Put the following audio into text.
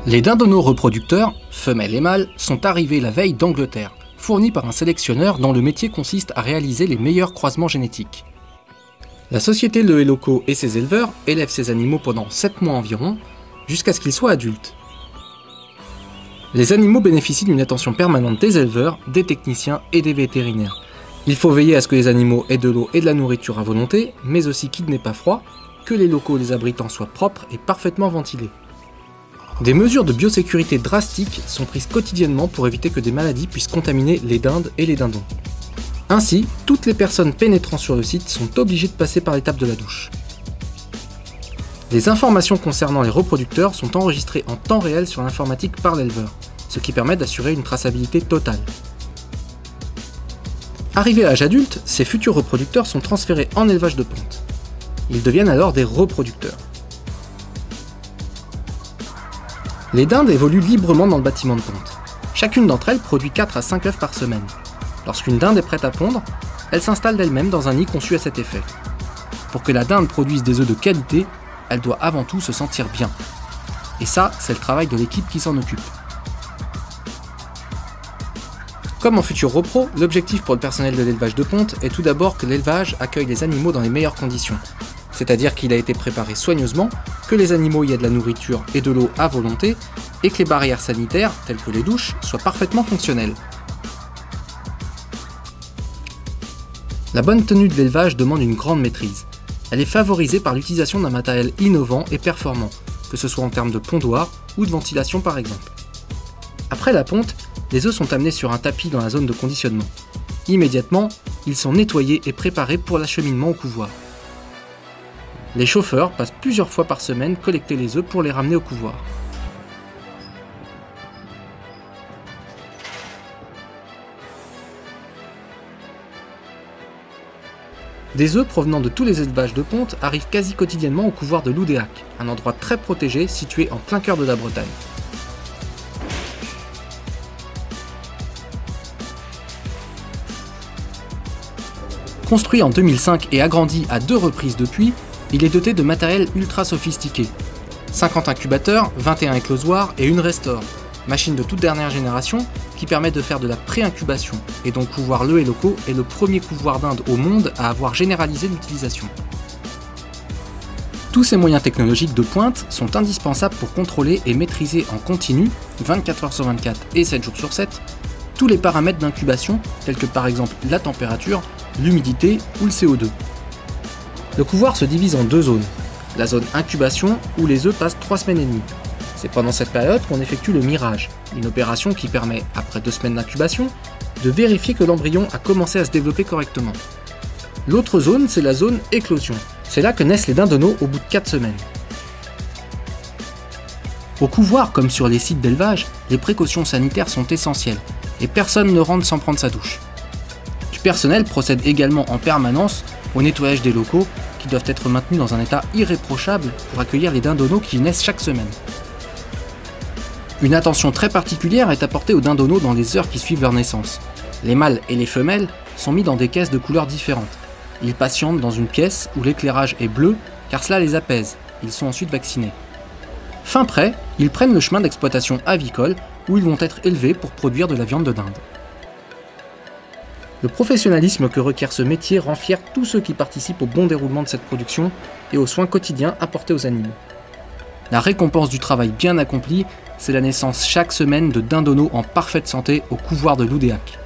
Les dindonneaux reproducteurs, femelles et mâles, sont arrivés la veille d'Angleterre, fournis par un sélectionneur dont le métier consiste à réaliser les meilleurs croisements génétiques. La société Le Loco et ses éleveurs élèvent ces animaux pendant 7 mois environ, jusqu'à ce qu'ils soient adultes. Les animaux bénéficient d'une attention permanente des éleveurs, des techniciens et des vétérinaires. Il faut veiller à ce que les animaux aient de l'eau et de la nourriture à volonté, mais aussi qu'il n'ait pas froid, que les locaux les abritant soient propres et parfaitement ventilés. Des mesures de biosécurité drastiques sont prises quotidiennement pour éviter que des maladies puissent contaminer les dindes et les dindons. Ainsi, toutes les personnes pénétrant sur le site sont obligées de passer par l'étape de la douche. Les informations concernant les reproducteurs sont enregistrées en temps réel sur l'informatique par l'éleveur, ce qui permet d'assurer une traçabilité totale. Arrivés à l'âge adulte, ces futurs reproducteurs sont transférés en élevage de ponte. Ils deviennent alors des reproducteurs. Les dindes évoluent librement dans le bâtiment de ponte. Chacune d'entre elles produit 4 à 5 œufs par semaine. Lorsqu'une dinde est prête à pondre, elle s'installe d'elle-même dans un nid conçu à cet effet. Pour que la dinde produise des œufs de qualité, elle doit avant tout se sentir bien. Et ça, c'est le travail de l'équipe qui s'en occupe. Comme en futur repro, l'objectif pour le personnel de l'élevage de ponte est tout d'abord que l'élevage accueille les animaux dans les meilleures conditions. C'est-à-dire qu'il a été préparé soigneusement, que les animaux y aient de la nourriture et de l'eau à volonté, et que les barrières sanitaires, telles que les douches, soient parfaitement fonctionnelles. La bonne tenue de l'élevage demande une grande maîtrise. Elle est favorisée par l'utilisation d'un matériel innovant et performant, que ce soit en termes de pondoir ou de ventilation par exemple. Après la ponte, les œufs sont amenés sur un tapis dans la zone de conditionnement. Immédiatement, ils sont nettoyés et préparés pour l'acheminement au couvoir. Les chauffeurs passent plusieurs fois par semaine collecter les œufs pour les ramener au couvoir. Des œufs provenant de tous les élevages de ponte arrivent quasi quotidiennement au couvoir de Loudéac, un endroit très protégé situé en plein cœur de la Bretagne. Construit en 2005 et agrandi à 2 reprises depuis, il est doté de matériel ultra sophistiqué. 50 incubateurs, 21 éclosoirs et une restore, machine de toute dernière génération qui permet de faire de la pré-incubation, et dont Couvoir Le Loco est le premier couvoir d'Inde au monde à avoir généralisé l'utilisation. Tous ces moyens technologiques de pointe sont indispensables pour contrôler et maîtriser en continu, 24 heures sur 24 et 7 jours sur 7, tous les paramètres d'incubation, tels que par exemple la température, l'humidité ou le CO2. Le couvoir se divise en 2 zones. La zone incubation, où les œufs passent 3 semaines et demie. C'est pendant cette période qu'on effectue le mirage, une opération qui permet, après 2 semaines d'incubation, de vérifier que l'embryon a commencé à se développer correctement. L'autre zone, c'est la zone éclosion. C'est là que naissent les dindonneaux au bout de 4 semaines. Au couvoir, comme sur les sites d'élevage, les précautions sanitaires sont essentielles, et personne ne rentre sans prendre sa douche. Du personnel procède également en permanence au nettoyage des locaux qui doivent être maintenus dans un état irréprochable pour accueillir les dindonneaux qui naissent chaque semaine. Une attention très particulière est apportée aux dindonneaux dans les heures qui suivent leur naissance. Les mâles et les femelles sont mis dans des caisses de couleurs différentes. Ils patientent dans une pièce où l'éclairage est bleu car cela les apaise. Ils sont ensuite vaccinés. Fin prêt, ils prennent le chemin d'exploitation avicole où ils vont être élevés pour produire de la viande de dinde. Le professionnalisme que requiert ce métier rend fiers tous ceux qui participent au bon déroulement de cette production et aux soins quotidiens apportés aux animaux. La récompense du travail bien accompli, c'est la naissance chaque semaine de dindonneaux en parfaite santé au couvoir de Loudéac.